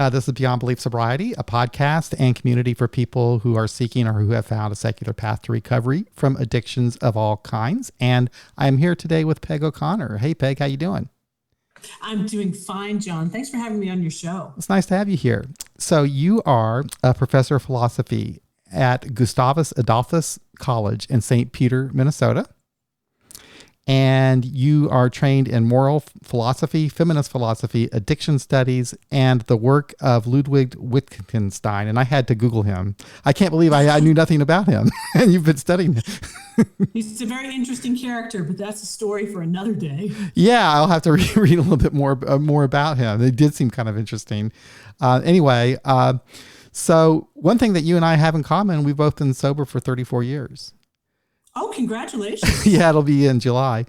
This is Beyond Belief Sobriety, a podcast and community for people who are seeking or who have found a secular path to recovery from addictions of all kinds. And I'm here today with Peg O'Connor. Hey, Peg, how you doing? I'm doing fine, John. Thanks for having me on your show. It's nice to have you here. So you are a professor of philosophy at Gustavus Adolphus College in St. Peter, Minnesota. And you are trained in moral philosophy, feminist philosophy, addiction studies, and the work of Ludwig Wittgenstein. And I had to Google him. I can't believe I knew nothing about him. And you've been studying him. He's a very interesting character, but that's a story for another day. Yeah, I'll have to read a little bit more about him. It did seem kind of interesting. Anyway, so one thing that you and I have in common, we've both been sober for 34 years. Oh, congratulations. Yeah, it'll be in July.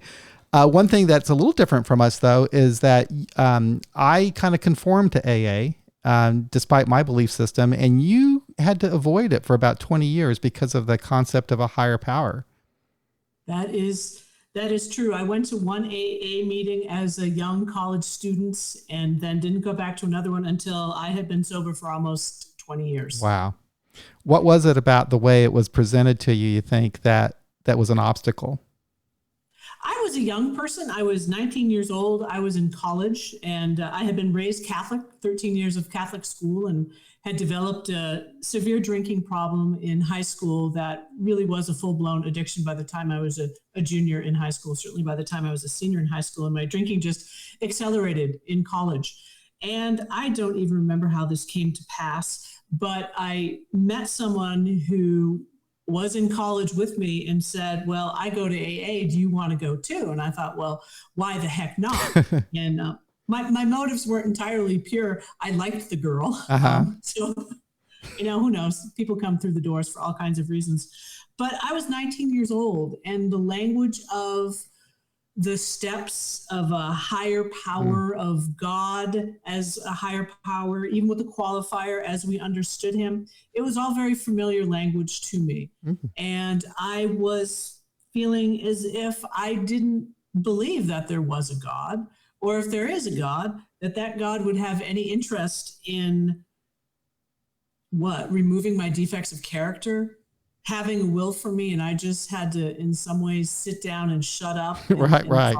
One thing that's a little different from us, though, is that I kind of conformed to AA despite my belief system, and you had to avoid it for about 20 years because of the concept of a higher power. That is true. I went to one AA meeting as a young college student and then didn't go back to another one until I had been sober for almost 20 years. Wow. What was it about the way it was presented to you think that was an obstacle? I was a young person. I was 19 years old. I was in college, and I had been raised Catholic, 13 years of Catholic school, and had developed a severe drinking problem in high school that really was a full-blown addiction by the time I was a junior in high school, certainly by the time I was a senior in high school, and my drinking just accelerated in college. And I don't even remember how this came to pass, but I met someone who was in college with me and said, well, I go to AA. Do you want to go too? And I thought, well, why the heck not? And my motives weren't entirely pure. I liked the girl. So, who knows? People come through the doors for all kinds of reasons. But I was 19 years old, and the language of the steps of a higher power, of God as a higher power, even with the qualifier as we understood him, it was all very familiar language to me. And I was feeling as if I didn't believe that there was a God, or if there is a God, that God would have any interest in removing my defects of character, having a will for me, and I just had to, in some ways, sit down and shut up and, right.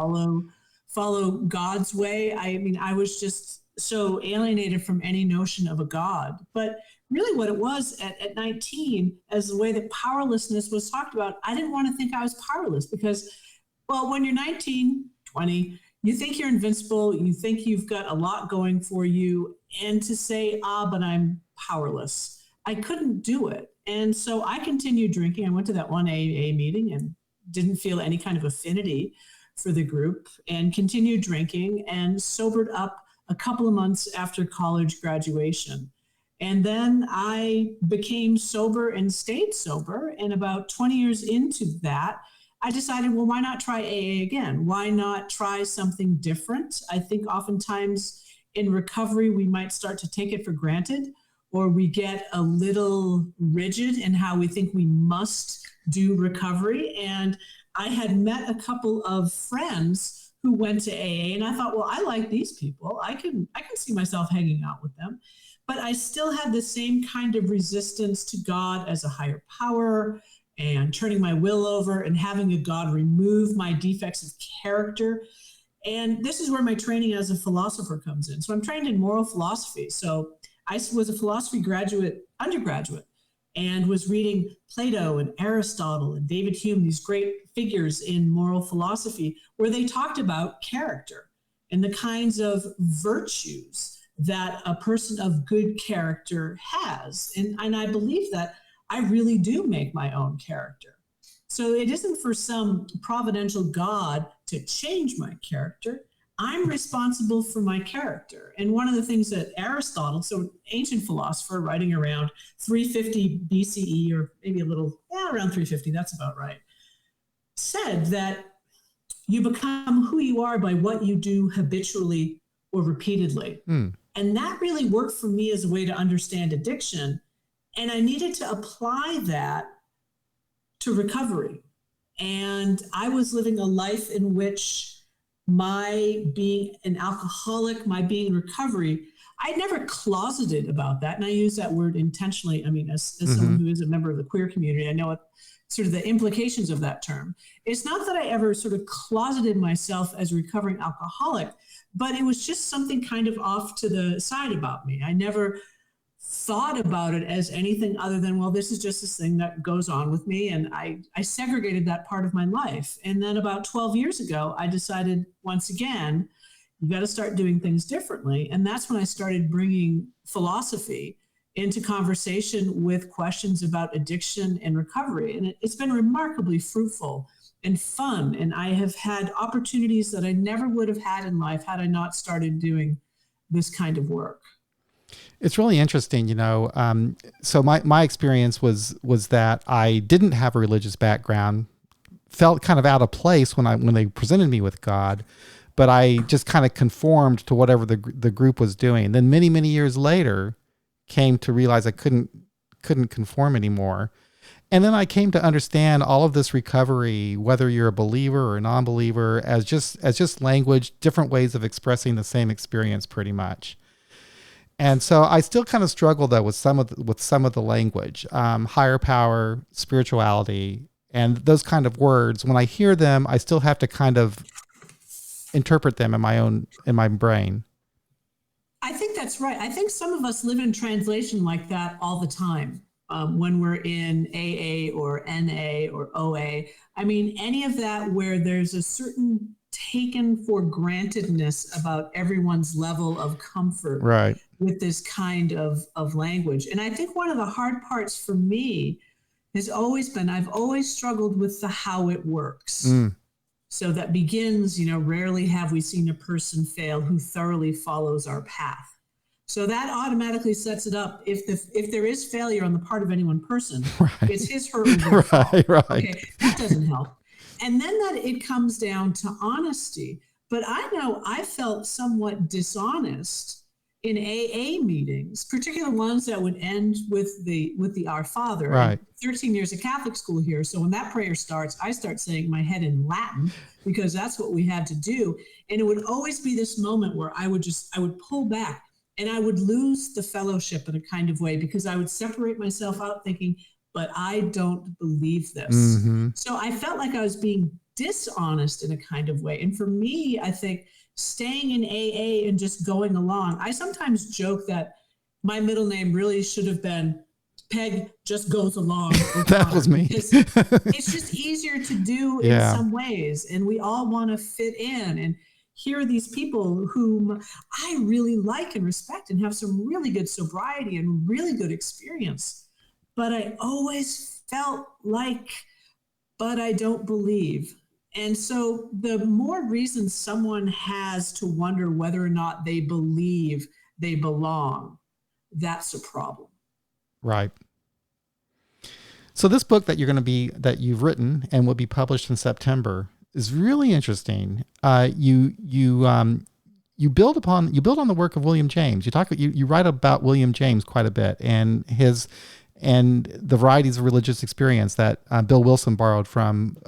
follow God's way. I mean, I was just so alienated from any notion of a God. But really what it was at 19, as the way that powerlessness was talked about, I didn't want to think I was powerless because, well, when you're 19, 20, you think you're invincible, you think you've got a lot going for you, and to say, but I'm powerless, I couldn't do it. And so I continued drinking. I went to that one AA meeting and didn't feel any kind of affinity for the group and continued drinking and sobered up a couple of months after college graduation. And then I became sober and stayed sober. And about 20 years into that, I decided, well, why not try AA again? Why not try something different? I think oftentimes in recovery, we might start to take it for granted, or we get a little rigid in how we think we must do recovery. And I had met a couple of friends who went to AA, and I thought, well, I like these people. I can see myself hanging out with them. But I still had the same kind of resistance to God as a higher power and turning my will over and having a God remove my defects of character. And this is where my training as a philosopher comes in. So I'm trained in moral philosophy. So I was a philosophy undergraduate, and was reading Plato and Aristotle and David Hume, these great figures in moral philosophy, where they talked about character and the kinds of virtues that a person of good character has. And I believe that I really do make my own character. So it isn't for some providential God to change my character. I'm responsible for my character. And one of the things that Aristotle, so an ancient philosopher writing around 350 BCE, or maybe around 350, that's about right, said that you become who you are by what you do habitually or repeatedly. And that really worked for me as a way to understand addiction. And I needed to apply that to recovery. And I was living a life in which my being an alcoholic, my being in recovery, I never closeted about that. And I use that word intentionally. I mean, as someone who is a member of the queer community, I know what sort of the implications of that term. It's not that I ever sort of closeted myself as a recovering alcoholic, but it was just something kind of off to the side about me. I never thought about it as anything other than, well, this is just this thing that goes on with me. And I segregated that part of my life. And then about 12 years ago, I decided once again, you got to start doing things differently. And that's when I started bringing philosophy into conversation with questions about addiction and recovery. And it's been remarkably fruitful and fun. And I have had opportunities that I never would have had in life had I not started doing this kind of work. It's really interesting, so my experience was that I didn't have a religious background, felt kind of out of place when they presented me with God, but I just kind of conformed to whatever the group was doing. And then many, many years later, came to realize I couldn't conform anymore. And then I came to understand all of this recovery, whether you're a believer or a non-believer, as just language, different ways of expressing the same experience pretty much. And so I still kind of struggle though with some of the language, higher power, spirituality, and those kind of words. When I hear them, I still have to kind of interpret them in my brain. I think that's right. I think some of us live in translation like that all the time. When we're in AA or NA or OA. I mean, any of that where there's a certain taken for grantedness about everyone's level of comfort with this kind of language. And I think one of the hard parts for me has always been, I've always struggled with the how it works. So that begins, rarely have we seen a person fail who thoroughly follows our path. So that automatically sets it up. If there is failure on the part of any one person, it's his, her, or their fault. Okay, that doesn't help. And then that it comes down to honesty. But I know I felt somewhat dishonest in AA meetings, particularly ones that would end with the Our Father. Right. 13 years of Catholic school here. So when that prayer starts, I start saying my head in Latin because that's what we had to do. And it would always be this moment where I would pull back. And I would lose the fellowship in a kind of way because I would separate myself out thinking, but I don't believe this. So I felt like I was being dishonest in a kind of way. And for me, I think staying in AA and just going along, I sometimes joke that my middle name really should have been Peg Just Goes Along. That was me. It's just easier to do in some ways. And we all want to fit in. And here are these people whom I really like and respect and have some really good sobriety and really good experience. But I always felt like, but I don't believe. And so the more reasons someone has to wonder whether or not they believe they belong, that's a problem. Right. So this book that you've written and will be published in September is really interesting. You build on the work of William James. You write about William James quite a bit and the varieties of religious experience that Bill Wilson borrowed from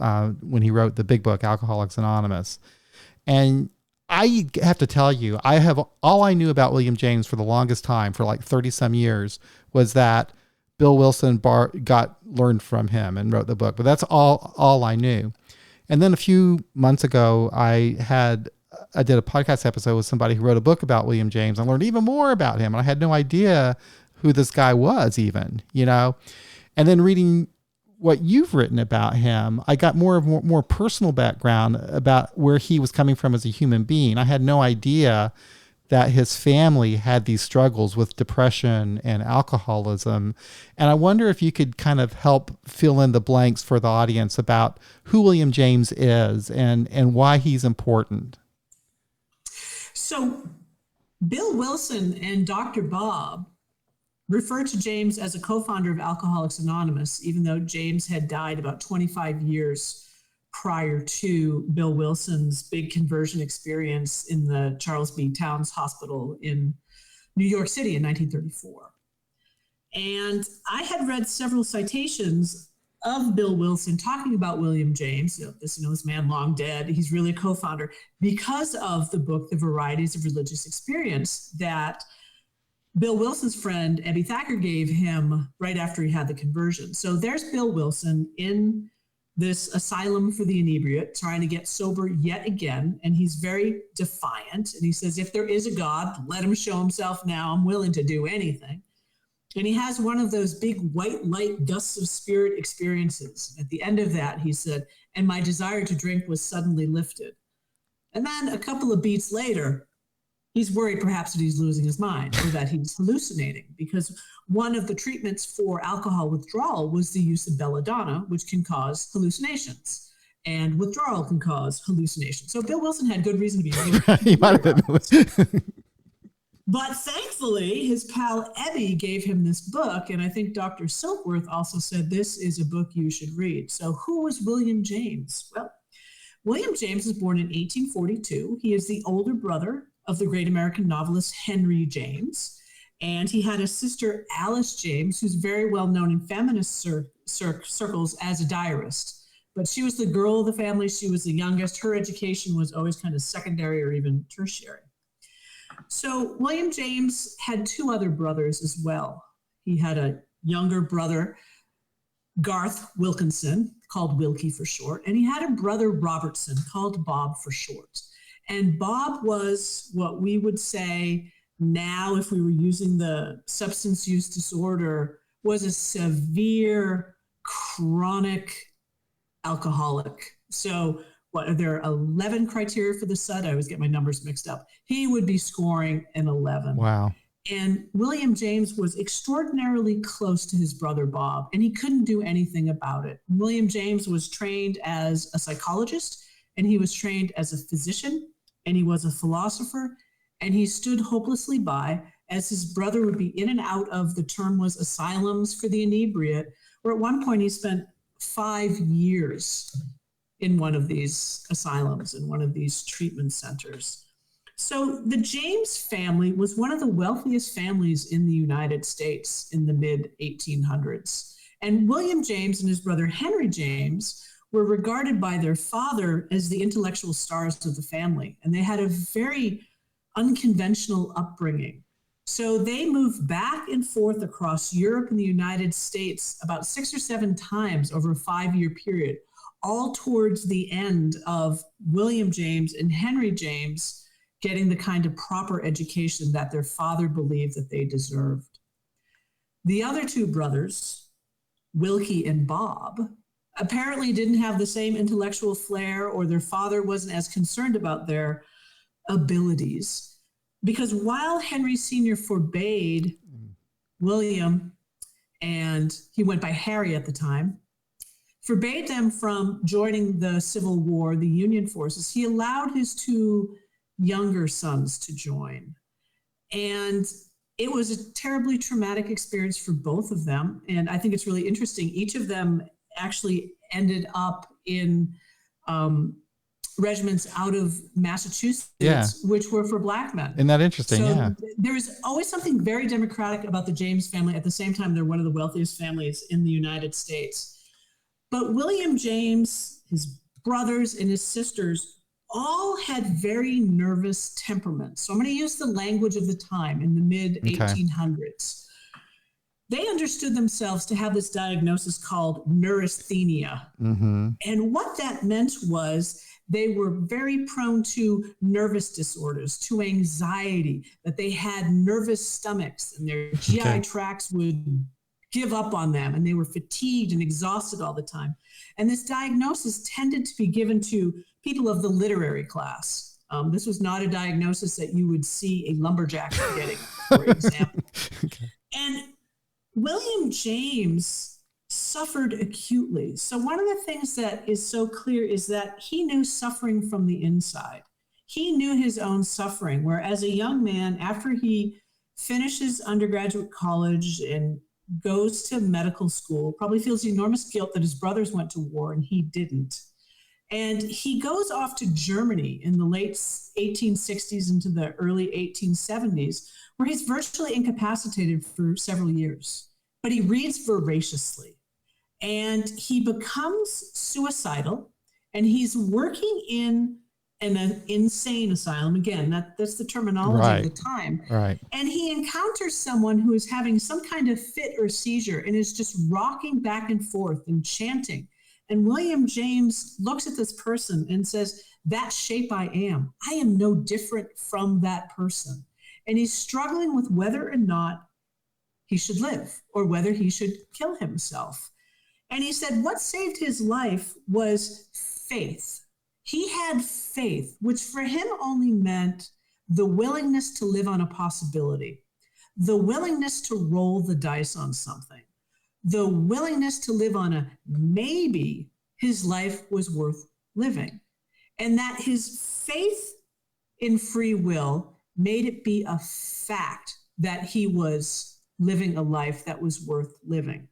when he wrote the big book Alcoholics Anonymous. And I have to tell you, all I knew about William James for the longest time, for like 30 some years, was that Bill Wilson learned from him and wrote the book. But that's all I knew. And then a few months ago, I did a podcast episode with somebody who wrote a book about William James. I learned even more about him. And I had no idea who this guy was even, And then reading what you've written about him, I got more personal background about where he was coming from as a human being. I had no idea that his family had these struggles with depression and alcoholism. And I wonder if you could kind of help fill in the blanks for the audience about who William James is and why he's important. So Bill Wilson and Dr. Bob referred to James as a co-founder of Alcoholics Anonymous, even though James had died about 25 years prior to Bill Wilson's big conversion experience in the Charles B. Towns Hospital in New York City in 1934. And I had read several citations of Bill Wilson talking about William James, this man long dead, he's really a co-founder, because of the book, The Varieties of Religious Experience, that Bill Wilson's friend, Ebby Thacker, gave him right after he had the conversion. So there's Bill Wilson in this asylum for the inebriate, trying to get sober yet again. And he's very defiant. And he says, if there is a God, let him show himself now. I'm willing to do anything. And he has one of those big white light gusts of spirit experiences. At the end of that, he said, and my desire to drink was suddenly lifted. And then a couple of beats later, he's worried perhaps that he's losing his mind or that he's hallucinating, because one of the treatments for alcohol withdrawal was the use of belladonna, which can cause hallucinations. And withdrawal can cause hallucinations. So Bill Wilson had good reason to be he might have been. But thankfully, his pal Ebby gave him this book, and I think Dr. Silkworth also said this is a book you should read. So who was William James? Well, William James was born in 1842. He is the older brother of the great American novelist Henry James, and he had a sister, Alice James, who's very well known in feminist circles as a diarist. But she was the girl of the family. She was the youngest. Her education was always kind of secondary or even tertiary. So William James had two other brothers as well. He had a younger brother, Garth Wilkinson, called Wilkie for short, and he had a brother, Robertson, called Bob for short. And Bob was what we would say now, if we were using the substance use disorder, was a severe chronic alcoholic. So what are there 11 criteria for the SUD? I always get my numbers mixed up. He would be scoring an 11. Wow. And William James was extraordinarily close to his brother Bob, and he couldn't do anything about it. William James was trained as a psychologist, and he was trained as a physician, and he was a philosopher, and he stood hopelessly by as his brother would be in and out of, the term was asylums for the inebriate, where at one point he spent 5 years in one of these asylums, in one of these treatment centers. So the James family was one of the wealthiest families in the United States in the mid-1800s. And William James and his brother Henry James were regarded by their father as the intellectual stars of the family. And they had a very unconventional upbringing. So they moved back and forth across Europe and the United States about 6 or 7 times over a 5-year period, all towards the end of William James and Henry James getting the kind of proper education that their father believed that they deserved. The other two brothers, Wilkie and Bob, apparently didn't have the same intellectual flair, or their father wasn't as concerned about their abilities. Because while Henry Sr. forbade William, and he went by Harry at the time, forbade them from joining the Civil War, the Union forces, he allowed his two younger sons to join. And it was a terribly traumatic experience for both of them. And I think it's really interesting. Each of them actually ended up in regiments out of Massachusetts, which were for Black men. Isn't that interesting? So there is always something very democratic about the James family. At the same time, they're one of the wealthiest families in the United States. But William James, his brothers, and his sisters all had very nervous temperaments. So I'm going to use the language of the time in the mid-1800s. They understood themselves to have this diagnosis called neurasthenia. Mm-hmm. And what that meant was they were very prone to nervous disorders, to anxiety, that they had nervous stomachs and their GI tracts would give up on them, and they were fatigued and exhausted all the time. And this diagnosis tended to be given to people of the literary class. This was not a diagnosis that you would see a lumberjack getting, for example. And William James suffered acutely. So one of the things that is so clear is that he knew suffering from the inside. He knew his own suffering, where as a young man, after he finishes undergraduate college and goes to medical school, probably feels enormous guilt that his brothers went to war and he didn't. And he goes off to Germany in the late 1860s into the early 1870s, where he's virtually incapacitated for several years. But he reads voraciously. And he becomes suicidal, and he's working in an insane asylum. Again, that's the terminology of the time. Right. And he encounters someone who is having some kind of fit or seizure and is just rocking back and forth and chanting. And William James looks at this person and says, "That shape I am no different from that person." And he's struggling with whether or not he should live or whether he should kill himself. And he said what saved his life was faith. He had faith, which for him only meant the willingness to live on a possibility, the willingness to roll the dice on something, the willingness to live on a maybe his life was worth living. And that his faith in free will made it be a fact that he was living a life that was worth living.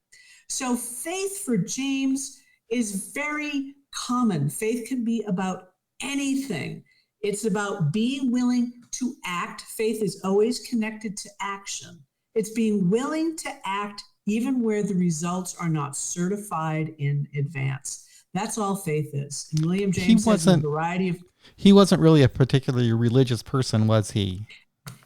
So faith for James is very common. Faith can be about anything. It's about being willing to act. Faith is always connected to action. It's being willing to act even where the results are not certified in advance. That's all faith is. And William James has a variety of... He wasn't really a particularly religious person, was he?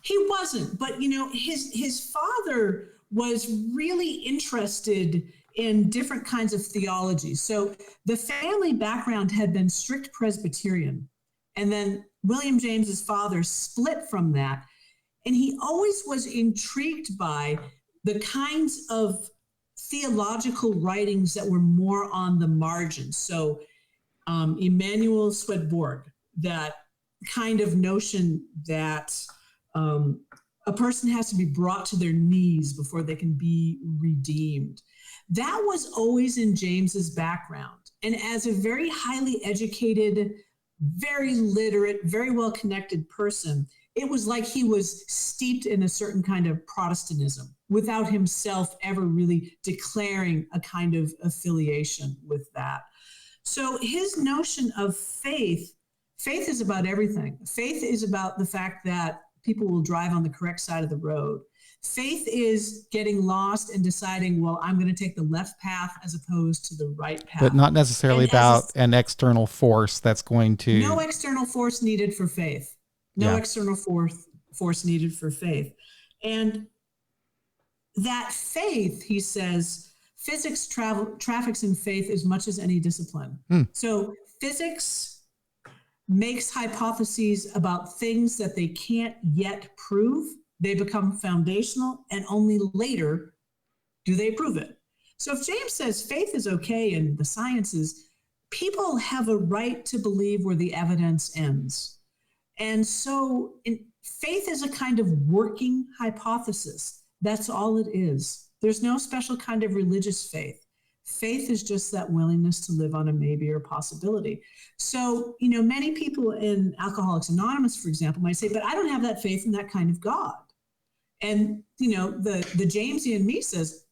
He wasn't, but his father was really interested in different kinds of theology. So the family background had been strict Presbyterian. And then William James's father split from that. And he always was intrigued by the kinds of theological writings that were more on the margins. So Emanuel Swedenborg, that kind of notion that a person has to be brought to their knees before they can be redeemed. That was always in James's background. And as a very highly educated, very literate, very well-connected person, it was like he was steeped in a certain kind of Protestantism without himself ever really declaring a kind of affiliation with that. So his notion of faith is about everything. Faith is about the fact that people will drive on the correct side of the road. Faith is getting lost and deciding, well, I'm going to take the left path as opposed to the right path. But not necessarily about an external force that's going to... No external force needed for faith. No external force needed for faith. And that faith, he says, physics traffics in faith as much as any discipline. So physics makes hypotheses about things that they can't yet prove. They become foundational, and only later do they prove it. So if James says faith is okay in the sciences, people have a right to believe where the evidence ends. And so faith is a kind of working hypothesis. That's all it is. There's no special kind of religious faith. Faith is just that willingness to live on a maybe or possibility. So, many people in Alcoholics Anonymous, for example, might say, but I don't have that faith in that kind of God. And, the Jamesian me says,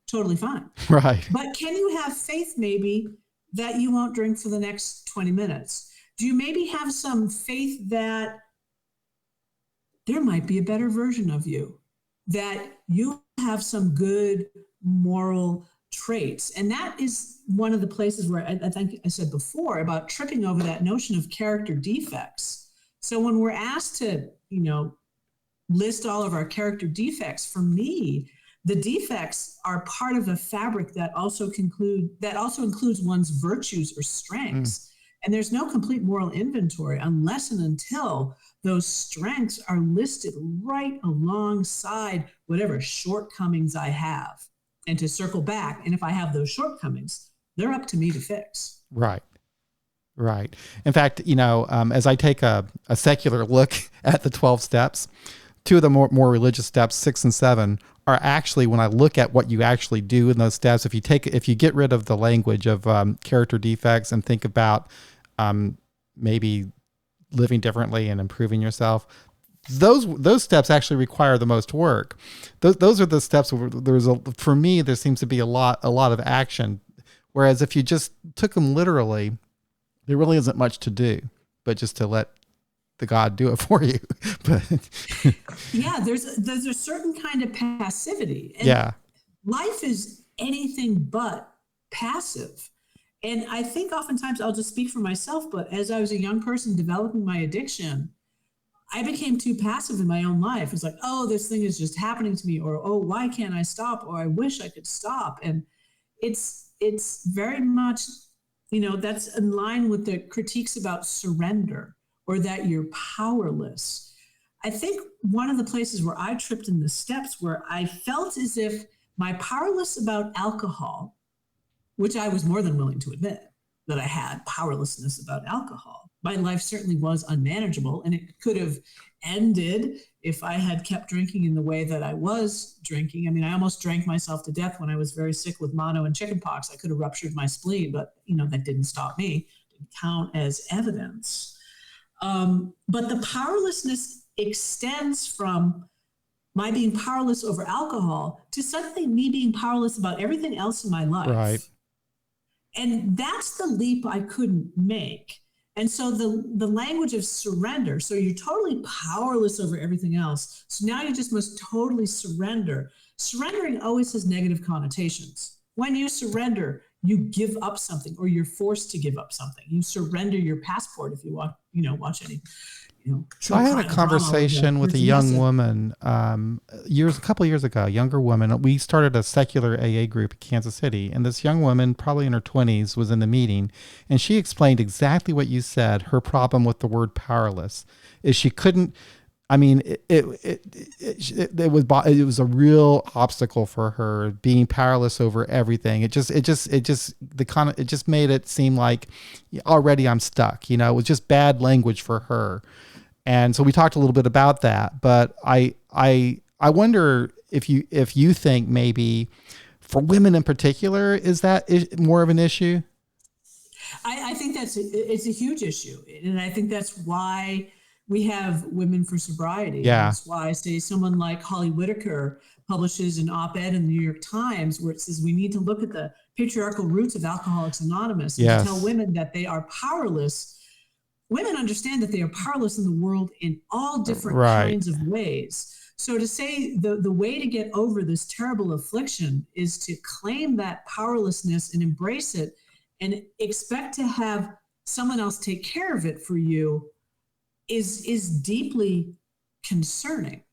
totally fine. Right. But can you have faith maybe that you won't drink for the next 20 minutes? Do you maybe have some faith that there might be a better version of you, that you have some good moral traits? And that is one of the places where I think I said before about tripping over that notion of character defects. So when we're asked to, list all of our character defects, for me, the defects are part of a fabric that also includes one's virtues or strengths. And there's no complete moral inventory unless and until those strengths are listed right alongside whatever shortcomings I have. And to circle back, and if I have those shortcomings, they're up to me to fix. Right. In fact, as I take a secular look at the 12 steps, two of the more religious steps, 6 and 7, are actually, when I look at what you actually do in those steps, if you get rid of the language of character defects and think about maybe living differently and improving yourself, those steps actually require the most work. Those are the steps where for me, there seems to be a lot of action. Whereas if you just took them literally, There really isn't much to do, but just to let the God do it for you. But yeah, there's a certain kind of passivity. And yeah. Life is anything but passive. And I think oftentimes, I'll just speak for myself, but as I was a young person developing my addiction, I became too passive in my own life. It's like, oh, this thing is just happening to me, or, oh, why can't I stop? Or I wish I could stop. And it's very much, that's in line with the critiques about surrender, or that you're powerless. I think one of the places where I tripped in the steps, where I felt as if my powerless about alcohol, which I was more than willing to admit that I had powerlessness about alcohol. My life certainly was unmanageable, and it could have ended if I had kept drinking in the way that I was drinking. I mean, I almost drank myself to death when I was very sick with mono and chickenpox. I could have ruptured my spleen, but that didn't stop me. It didn't count as evidence. But the powerlessness extends from my being powerless over alcohol to suddenly me being powerless about everything else in my life. Right. And that's the leap I couldn't make. And so the language of surrender, so you're totally powerless over everything else. So now you just must totally surrender. Surrendering always has negative connotations. When you surrender, you give up something, or you're forced to give up something. You surrender your passport if you watch any. So I had a conversation with a young woman a couple years ago, a younger woman. We started a secular AA group in Kansas City, and this young woman, probably in her 20s, was in the meeting, and she explained exactly what you said. Her problem with the word powerless is she couldn't. I mean, it was a real obstacle for her, being powerless over everything. It just made it seem like already I'm stuck. It was just bad language for her. And so we talked a little bit about that, but I wonder if you think maybe for women in particular, is that more of an issue? I think it's a huge issue. And I think that's why we have Women for Sobriety. Yeah. That's why I say someone like Holly Whitaker publishes an op-ed in the New York Times where it says we need to look at the patriarchal roots of Alcoholics Anonymous and to tell women that they are powerless. Women understand that they are powerless in the world in all different kinds of ways. So to say the way to get over this terrible affliction is to claim that powerlessness and embrace it and expect to have someone else take care of it for you is deeply concerning.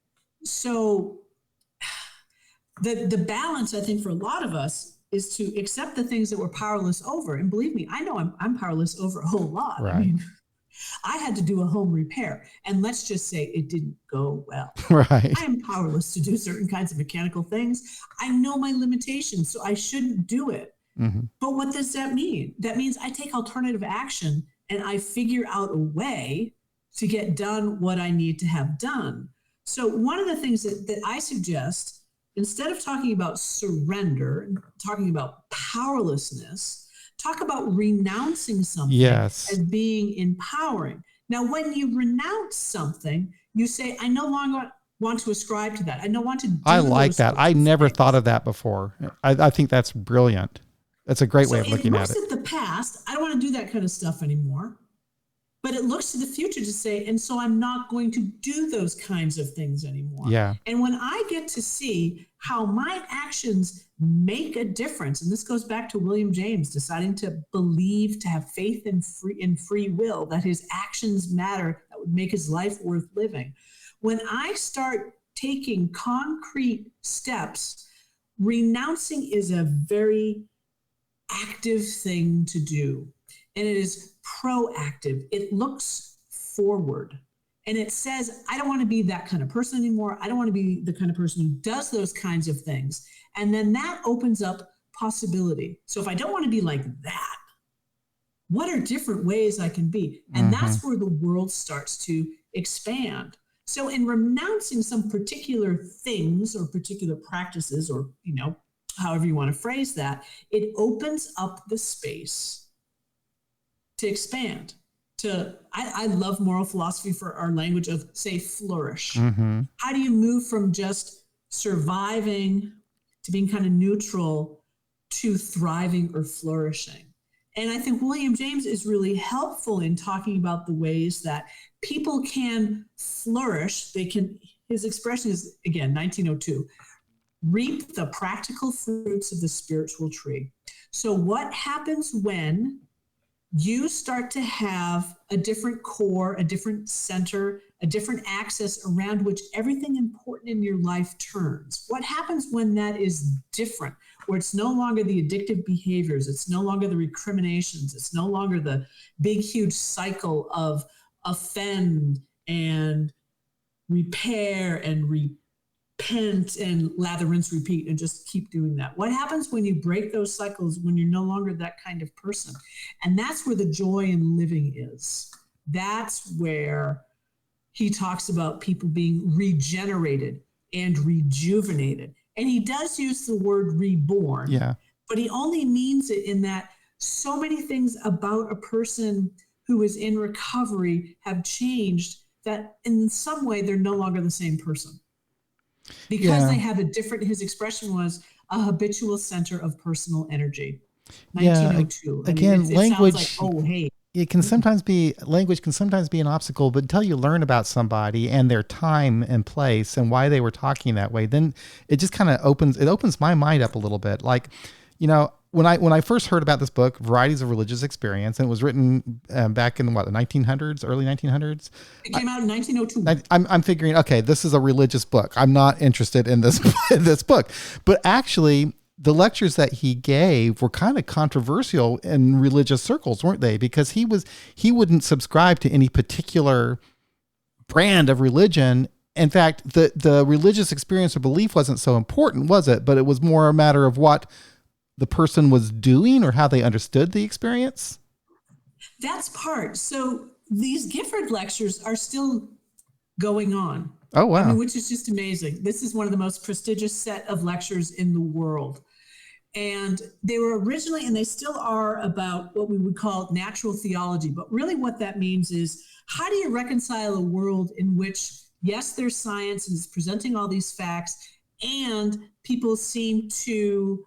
So the balance, I think, for a lot of us is to accept the things that we're powerless over. And believe me, I know I'm powerless over a whole lot. Right. I mean, I had to do a home repair, and let's just say it didn't go well. Right. I am powerless to do certain kinds of mechanical things. I know my limitations, so I shouldn't do it. Mm-hmm. But what does that mean? That means I take alternative action and I figure out a way to get done what I need to have done. So one of the things that I suggest, instead of talking about surrender and talking about powerlessness, talk about renouncing something as being empowering. Now, when you renounce something, you say, I no longer want to ascribe to that. I don't want to do I like that. I never things. Thought of that before. I think that's brilliant. That's a great way of looking at it. It looks at the past. I don't want to do that kind of stuff anymore. But it looks to the future to say, and so I'm not going to do those kinds of things anymore. Yeah. And when I get to see how my actions make a difference, and this goes back to William James deciding to believe, to have faith in free will, that his actions matter, that would make his life worth living. When I start taking concrete steps, renouncing is a very active thing to do. And it is proactive. It looks forward. And it says, I don't want to be that kind of person anymore. I don't want to be the kind of person who does those kinds of things. And then that opens up possibility. So if I don't want to be like that, what are different ways I can be? And that's where the world starts to expand. So in renouncing some particular things or particular practices, or, however you want to phrase that, it opens up the space to expand. I love moral philosophy for our language of, say, flourish. Mm-hmm. How do you move from just surviving to being kind of neutral to thriving or flourishing? And I think William James is really helpful in talking about the ways that people can flourish. His expression is, again, 1902, reap the practical fruits of the spiritual tree. So what happens when you start to have a different core, a different center, a different axis around which everything important in your life turns? What happens when that is different, where it's no longer the addictive behaviors, it's no longer the recriminations, it's no longer the big, huge cycle of offend and repair and repent and lather, rinse, repeat, and just keep doing that? What happens when you break those cycles, when you're no longer that kind of person? And that's where the joy in living is. That's where he talks about people being regenerated and rejuvenated. And he does use the word reborn, but he only means it in that so many things about a person who is in recovery have changed that in some way they're no longer the same person. Because they have a different, his expression was a habitual center of personal energy. 1902. Again, language, it sounds like, language can sometimes be an obstacle, but until you learn about somebody and their time and place and why they were talking that way, then it just kind of opens my mind up a little bit. Like, when I first heard about this book, Varieties of Religious Experience, and it was written back in the 1900s, early 1900s. It came out in 1902. I'm figuring, okay, this is a religious book. I'm not interested in this this book. But actually, the lectures that he gave were kind of controversial in religious circles, weren't they? Because he wouldn't subscribe to any particular brand of religion. In fact, the religious experience or belief wasn't so important, was it? But it was more a matter of what the person was doing or how they understood the experience? That's part. So these Gifford lectures are still going on. Oh, wow. Which is just amazing. This is one of the most prestigious set of lectures in the world. And they were originally, and they still are, about what we would call natural theology. But really what that means is, how do you reconcile a world in which, yes, there's science and it's presenting all these facts, and people seem to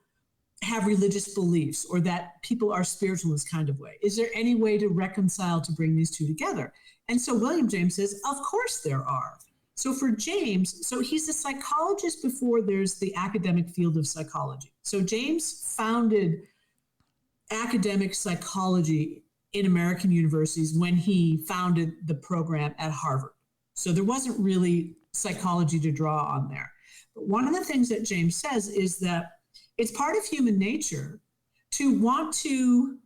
have religious beliefs, or that people are spiritual in this kind of way? Is there any way to reconcile, to bring these two together? And so William James says, of course there are. So for James, so he's a psychologist before there's the academic field of psychology. So James founded academic psychology in American universities when he founded the program at Harvard. So there wasn't really psychology to draw on there. But one of the things that James says is that it's part of human nature to want to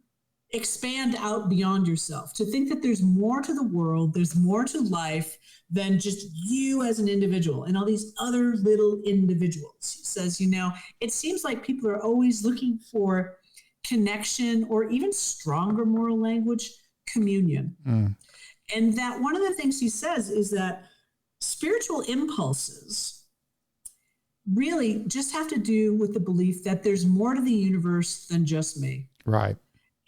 expand out beyond yourself, to think that there's more to the world, there's more to life than just you as an individual and all these other little individuals. He says, it seems like people are always looking for connection, or even stronger moral language, communion. And that one of the things he says is that spiritual impulses really just have to do with the belief that there's more to the universe than just me. Right.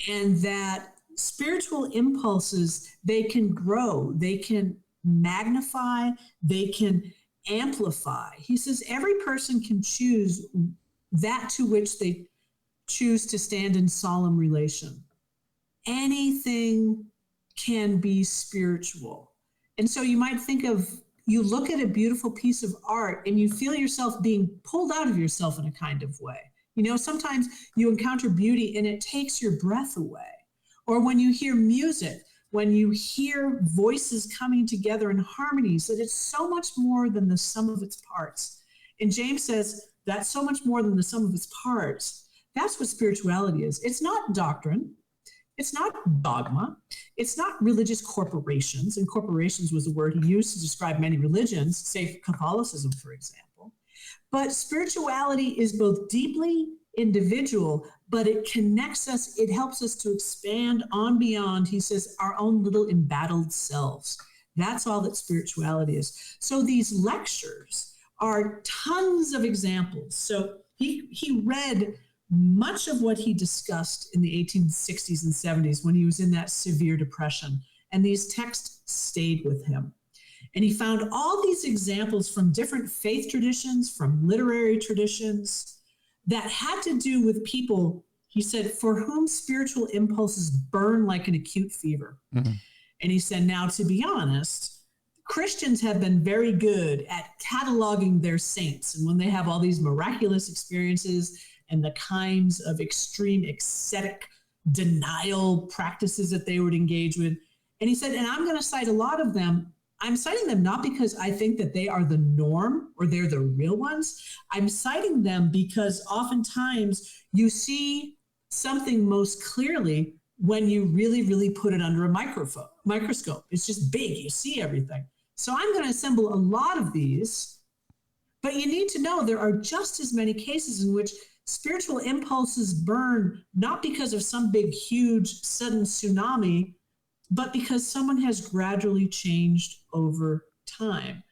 And that spiritual impulses, they can grow, they can magnify, they can amplify. He says every person can choose that to which they choose to stand in solemn relation. Anything can be spiritual. And so you might think of, you look at a beautiful piece of art and you feel yourself being pulled out of yourself in a kind of way. Sometimes you encounter beauty and it takes your breath away. Or when you hear music, when you hear voices coming together in harmonies, that it's so much more than the sum of its parts. And James says that's so much more than the sum of its parts. That's what spirituality is. It's not doctrine. It's not dogma. It's not religious corporations. And corporations was the word he used to describe many religions, say Catholicism, for example. But spirituality is both deeply individual, but it connects us. It helps us to expand on beyond, he says, our own little embattled selves. That's all that spirituality is. So these lectures are tons of examples. So he read much of what he discussed in the 1860s and 70s when he was in that severe depression. And these texts stayed with him. And he found all these examples from different faith traditions, from literary traditions, that had to do with people He said, for whom spiritual impulses burn like an acute fever. Mm-hmm. And he said, now, to be honest, Christians have been very good at cataloging their saints. And when they have all these miraculous experiences and the kinds of extreme ascetic denial practices that they would engage with. And he said, and I'm going to cite a lot of them. I'm citing them not because I think that they are the norm or they're the real ones. I'm citing them because oftentimes you see something most clearly when you really, really put it under a microscope. It's just big. You see everything. So I'm going to assemble a lot of these, but you need to know there are just as many cases in which spiritual impulses burn, not because of some big, huge, sudden tsunami, but because someone has gradually changed over time.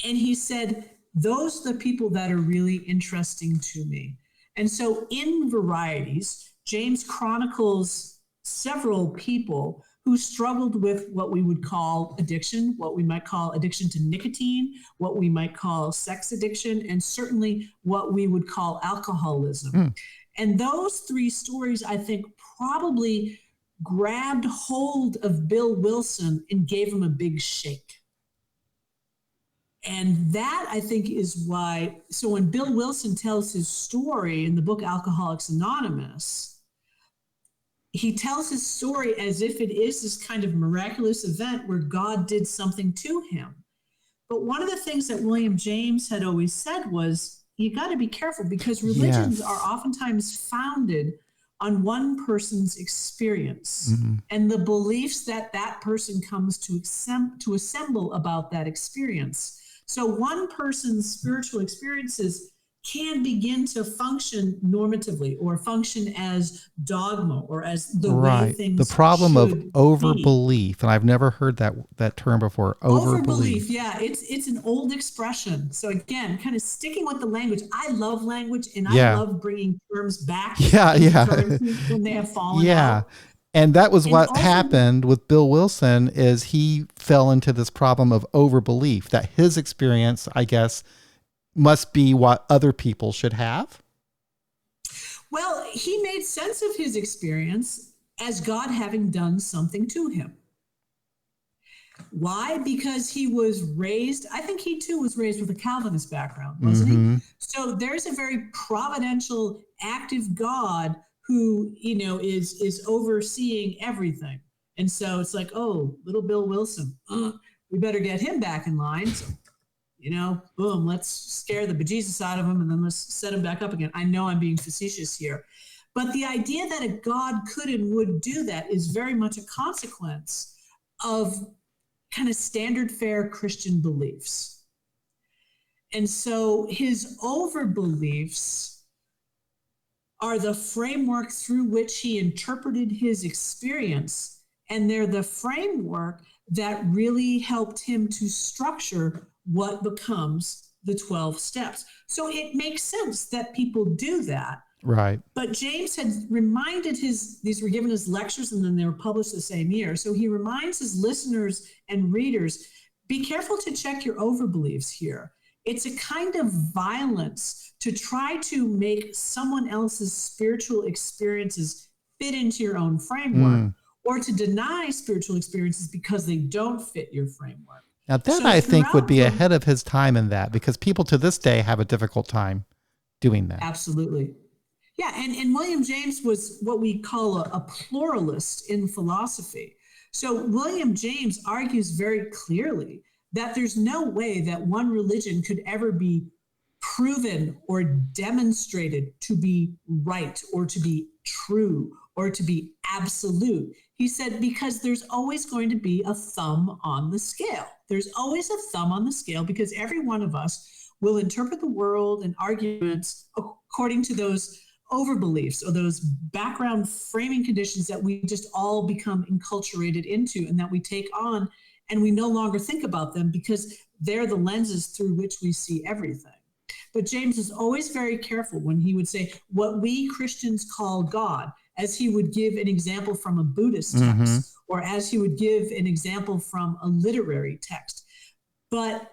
And he said, those are the people that are really interesting to me. And so in Varieties, James chronicles several people who struggled with what we would call addiction, what we might call addiction to nicotine, what we might call sex addiction, and certainly what we would call alcoholism. And those three stories, I think, probably grabbed hold of Bill Wilson and gave him a big shake. And that, I think, is why, so when Bill Wilson tells his story in the book Alcoholics Anonymous, he tells his story as if it is this kind of miraculous event where God did something to him. But one of the things that William James had always said was, you got to be careful because religions are oftentimes founded on one person's experience and the beliefs that that person comes to assemble about that experience. So one person's spiritual experiences can begin to function normatively or function as dogma or as the way things The problem of overbelief, be. and I've never heard that term before. Overbelief. Yeah, it's an old expression. So again, kind of sticking with the language. I love language, and Yeah. I love bringing terms back. Yeah. When they have fallen Yeah. out. And that was And what also- happened with Bill Wilson is he fell into this problem of overbelief, that his experience, I guess, must be what other people should have. Well, he made sense of his experience as God having done something to him. Why? Because he was raised, I think he too was raised with a Calvinist background, wasn't he? So there's a very providential, active God who, is overseeing everything. And so it's like, oh, little Bill Wilson, we better get him back in line. So, boom, let's scare the bejesus out of him and then let's set him back up again. I know I'm being facetious here. But the idea that a God could and would do that is very much a consequence of kind of standard fare Christian beliefs. And so his overbeliefs are the framework through which he interpreted his experience. And they're the framework that really helped him to structure what becomes the 12 steps. So it makes sense that people do that. Right. But James had reminded these were given as lectures and then they were published the same year. So he reminds his listeners and readers, be careful to check your overbeliefs here. It's a kind of violence to try to make someone else's spiritual experiences fit into your own framework or to deny spiritual experiences because they don't fit your framework. Now that I think would be ahead of his time in that, because people to this day have a difficult time doing that. Absolutely. Yeah, and William James was what we call a pluralist in philosophy. So William James argues very clearly that there's no way that one religion could ever be proven or demonstrated to be right or to be true or to be absolute. He said, because there's always going to be a thumb on the scale. There's always a thumb on the scale because every one of us will interpret the world and arguments according to those overbeliefs or those background framing conditions that we just all become enculturated into and that we take on, and we no longer think about them because they're the lenses through which we see everything. But James is always very careful when he would say what we Christians call God, as he would give an example from a Buddhist text, or as he would give an example from a literary text. But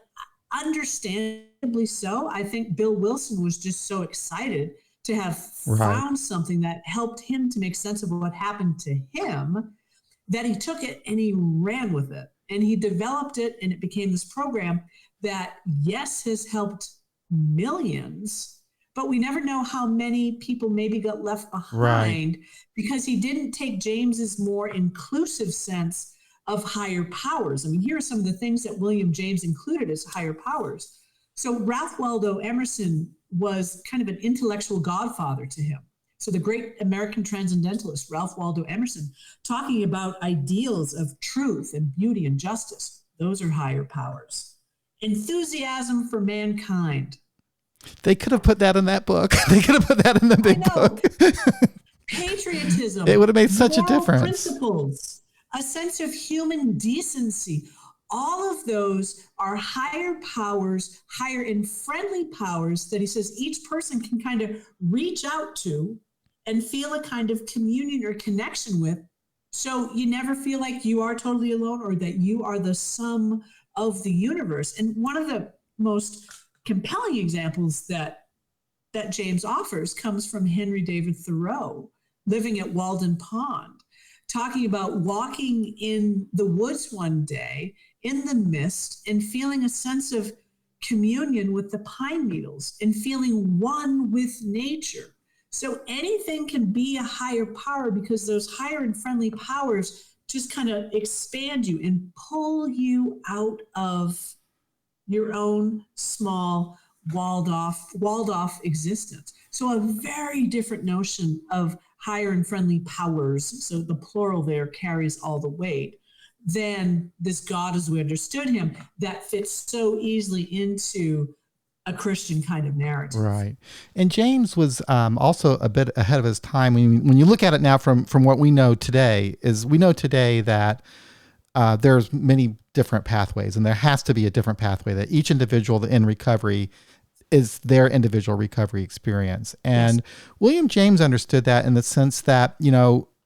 understandably so, I think Bill Wilson was just so excited to have found something that helped him to make sense of what happened to him, that he took it and he ran with it and he developed it, and it became this program that, yes, has helped millions, but we never know how many people maybe got left behind because he didn't take James's more inclusive sense of higher powers. I mean, here are some of the things that William James included as higher powers. So Ralph Waldo Emerson was kind of an intellectual godfather to him. So the great American transcendentalist, Ralph Waldo Emerson, talking about ideals of truth and beauty and justice. Those are higher powers. Enthusiasm for mankind. They could have put that in that book. They could have put that in the big book. Patriotism. It would have made such a difference. Principles, a sense of human decency. All of those are higher powers, higher and friendly powers that he says each person can kind of reach out to and feel a kind of communion or connection with. So you never feel like you are totally alone or that you are the sum of the universe. And one of the most compelling examples that James offers comes from Henry David Thoreau, living at Walden Pond, talking about walking in the woods one day in the mist and feeling a sense of communion with the pine needles and feeling one with nature. So anything can be a higher power because those higher and friendly powers just kind of expand you and pull you out of your own small walled off existence. So a very different notion of higher and friendly powers, so the plural there carries all the weight, than this God as we understood him that fits so easily into a Christian kind of narrative. Right. And James was also a bit ahead of his time. When you look at it now from what we know today, is we know today that there's many different pathways, and there has to be a different pathway, that each individual in recovery is their individual recovery experience. And William James understood that in the sense that,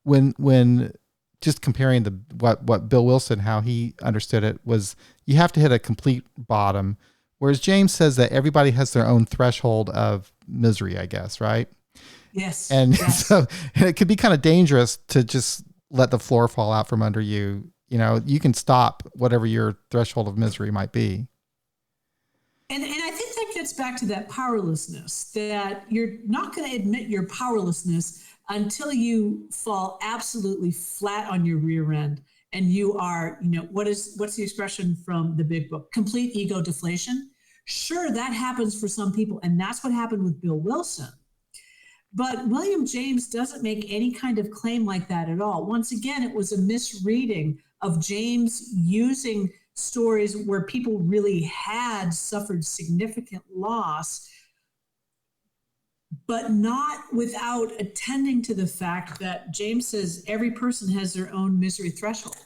when just comparing what Bill Wilson, how he understood it, was you have to hit a complete bottom. Whereas James says that everybody has their own threshold of misery, I guess, right? Yes. And so it could be kind of dangerous to just let the floor fall out from under you. You can stop whatever your threshold of misery might be. And I think that gets back to that powerlessness, that you're not going to admit your powerlessness until you fall absolutely flat on your rear end. And you are, what's the expression from the big book? Complete ego deflation. Sure, that happens for some people. And that's what happened with Bill Wilson. But William James doesn't make any kind of claim like that at all. Once again, it was a misreading of James using stories where people really had suffered significant loss, but not without attending to the fact that James says every person has their own misery threshold.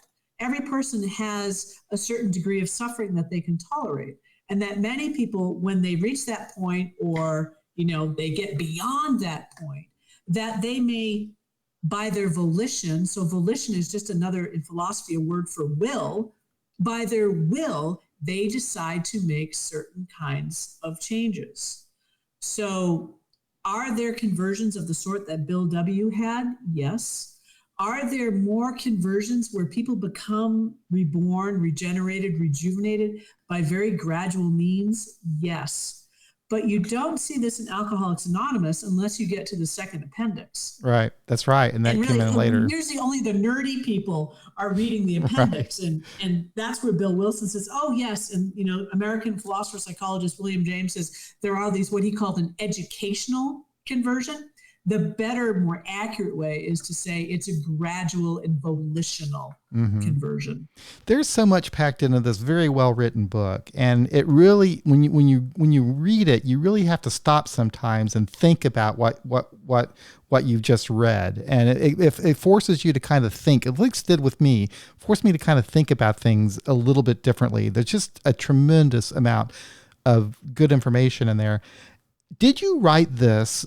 Every person has a certain degree of suffering that they can tolerate. And that many people, when they reach that point, or, they get beyond that point, that they may, by their volition, so volition is just another, in philosophy, a word for will, by their will, they decide to make certain kinds of changes. So are there conversions of the sort that Bill W. had? Yes. Are there more conversions where people become reborn, regenerated, rejuvenated by very gradual means? Yes. But you don't see this in Alcoholics Anonymous unless you get to the second appendix. Right. That's right. And that really, came in later. Usually only the nerdy people are reading the appendix. Right. And that's where Bill Wilson says, oh, yes. And, American philosopher, psychologist William James says there are these, what he called an educational conversion. The better, more accurate way is to say it's a gradual and volitional conversion. There's so much packed into this very well written book, and it really, when you read it, you really have to stop sometimes and think about what you've just read, and it forces you to kind of think. At least did with me, forced me to kind of think about things a little bit differently. There's just a tremendous amount of good information in there. Did you write this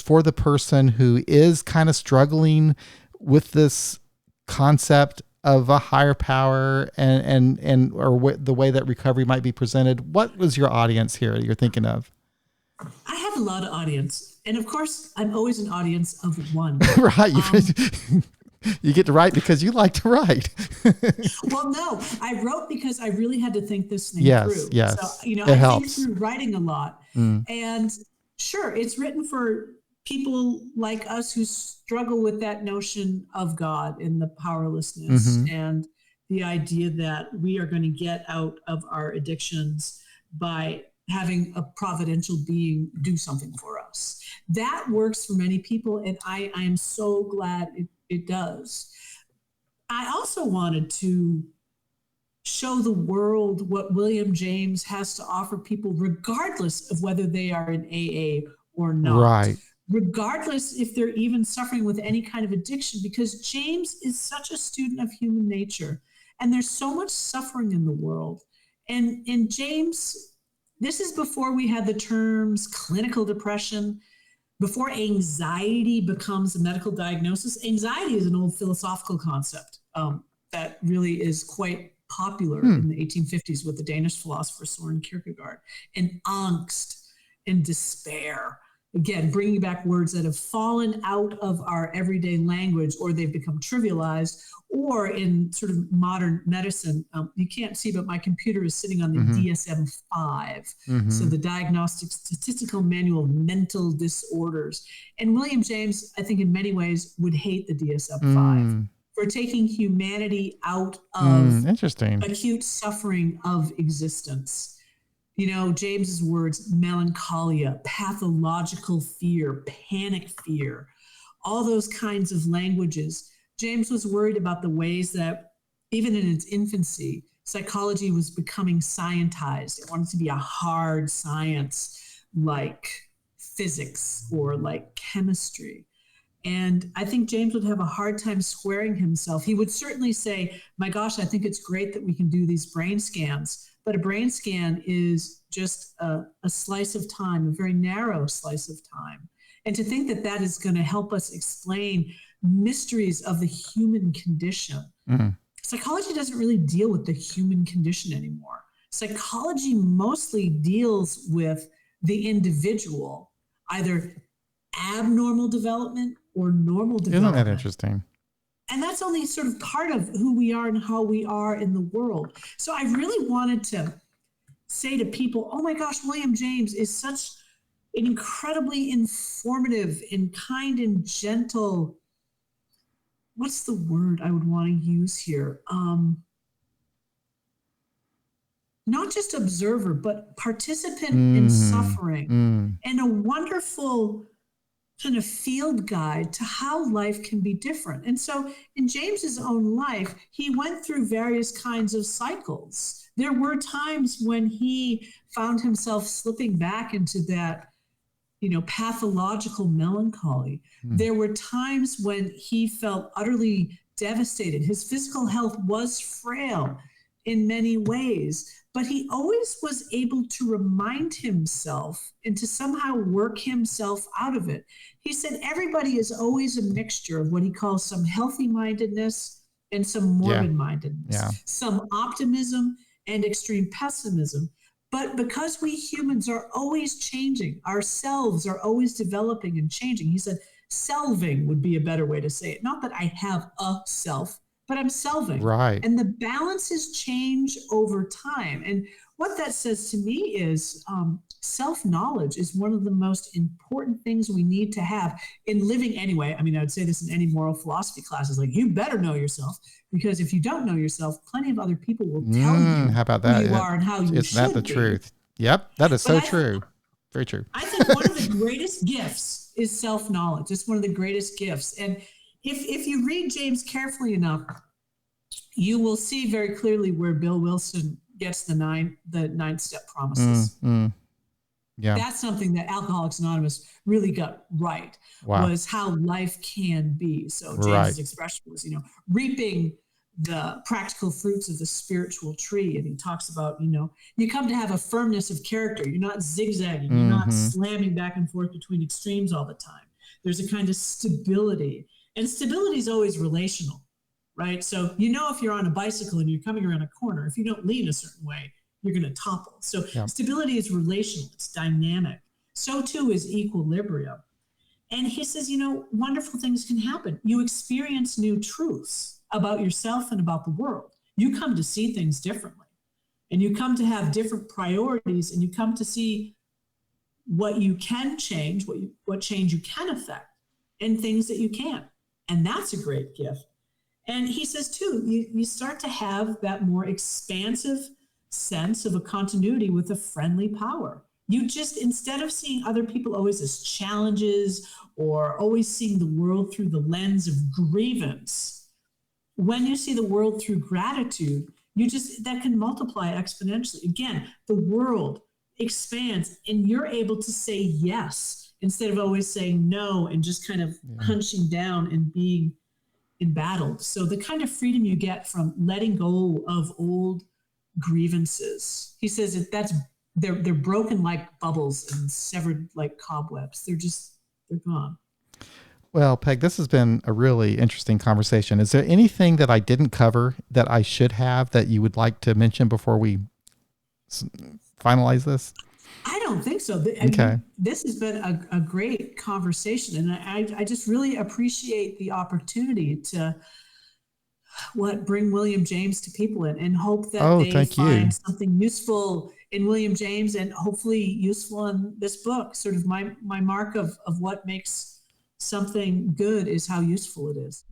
for the person who is kind of struggling with this concept of a higher power and the way that recovery might be presented? What was your audience here that you're thinking of? I have a lot of audience. And of course, I'm always an audience of one. Right. You get to write because you like to write. Well, no, I wrote because I really had to think this thing through. Yes. So, It I helps. think through writing a lot. And sure, it's written for people like us who struggle with that notion of God and the powerlessness and the idea that we are going to get out of our addictions by having a providential being do something for us. That works for many people, and I am so glad it does. I also wanted to show the world what William James has to offer people, regardless of whether they are in AA or not. Right. Regardless if they're even suffering with any kind of addiction, because James is such a student of human nature, and there's so much suffering in the world. And James, this is before we had the terms clinical depression, before anxiety becomes a medical diagnosis. Anxiety is an old philosophical concept that really is quite popular in the 1850s with the Danish philosopher Søren Kierkegaard. And angst and despair. Again, bringing back words that have fallen out of our everyday language, or they've become trivialized, or in sort of modern medicine. You can't see, but my computer is sitting on the DSM-5, so the Diagnostic Statistical Manual of Mental Disorders. And William James, I think in many ways, would hate the DSM-5 for taking humanity out of acute suffering of existence. You know, James's words, melancholia, pathological fear, panic fear, all those kinds of languages. James was worried about the ways that, even in its infancy, psychology was becoming scientized. It wanted to be a hard science like physics or like chemistry. And I think James would have a hard time squaring himself. He would certainly say, my gosh, I think it's great that we can do these brain scans. But a brain scan is just a slice of time, a very narrow slice of time. And to think that that is going to help us explain mysteries of the human condition. Psychology doesn't really deal with the human condition anymore. Psychology mostly deals with the individual, either abnormal development or normal development. Isn't that interesting? And that's only sort of part of who we are and how we are in the world. So I really wanted to say to people, oh my gosh, William James is such an incredibly informative and kind and gentle, what's the word I would want to use here? Not just observer, but participant in suffering, and a wonderful kind of field guide to how life can be different. And so in James's own life, he went through various kinds of cycles. There were times when he found himself slipping back into that, pathological melancholy. There were times when he felt utterly devastated. His physical health was frail in many ways, but he always was able to remind himself and to somehow work himself out of it. He said everybody is always a mixture of what he calls some healthy mindedness and some morbid mindedness, some optimism and extreme pessimism. But because we humans are always changing, ourselves are always developing and changing. He said selving would be a better way to say it. Not that I have a self, but I'm selving. Right. And the balances change over time. And what that says to me is self-knowledge is one of the most important things we need to have in living anyway. I mean, I would say this in any moral philosophy classes, like you better know yourself, because if you don't know yourself, plenty of other people will tell you how about that? Who you are and how you should be. Isn't that the truth? Yep, that is so true. Very true. I think one of the greatest gifts is self-knowledge. It's one of the greatest gifts. And if you read James carefully enough, you will see very clearly where Bill Wilson gets the nine step promises. Yeah. That's something that Alcoholics Anonymous really got right, was how life can be. So James's expression was, reaping the practical fruits of the spiritual tree. And he talks about, you come to have a firmness of character. You're not zigzagging. You're not slamming back and forth between extremes all the time. There's a kind of stability. And stability is always relational, right? So, if you're on a bicycle and you're coming around a corner, if you don't lean a certain way, you're going to topple. So stability is relational. It's dynamic. so too is equilibrium. And he says, wonderful things can happen. You experience new truths about yourself and about the world. You come to see things differently, and you come to have different priorities, and you come to see what you can change, what change you can affect, and things that you can't. And that's a great gift. And he says, too, you start to have that more expansive sense of a continuity with a friendly power. You just, instead of seeing other people always as challenges or always seeing the world through the lens of grievance, when you see the world through gratitude, that can multiply exponentially. Again, the world expands and you're able to say yes instead of always saying no and just kind of hunching down and being embattled. So the kind of freedom you get from letting go of old grievances, he says they're broken like bubbles and severed like cobwebs. They're gone. Well, Peg, this has been a really interesting conversation. Is there anything that I didn't cover that I should have that you would like to mention before we finalize this? I don't think so. Okay. This has been a great conversation, and I just really appreciate the opportunity to bring William James to people and hope that they find something useful in William James and hopefully useful in this book. Sort of my mark of what makes something good is how useful it is.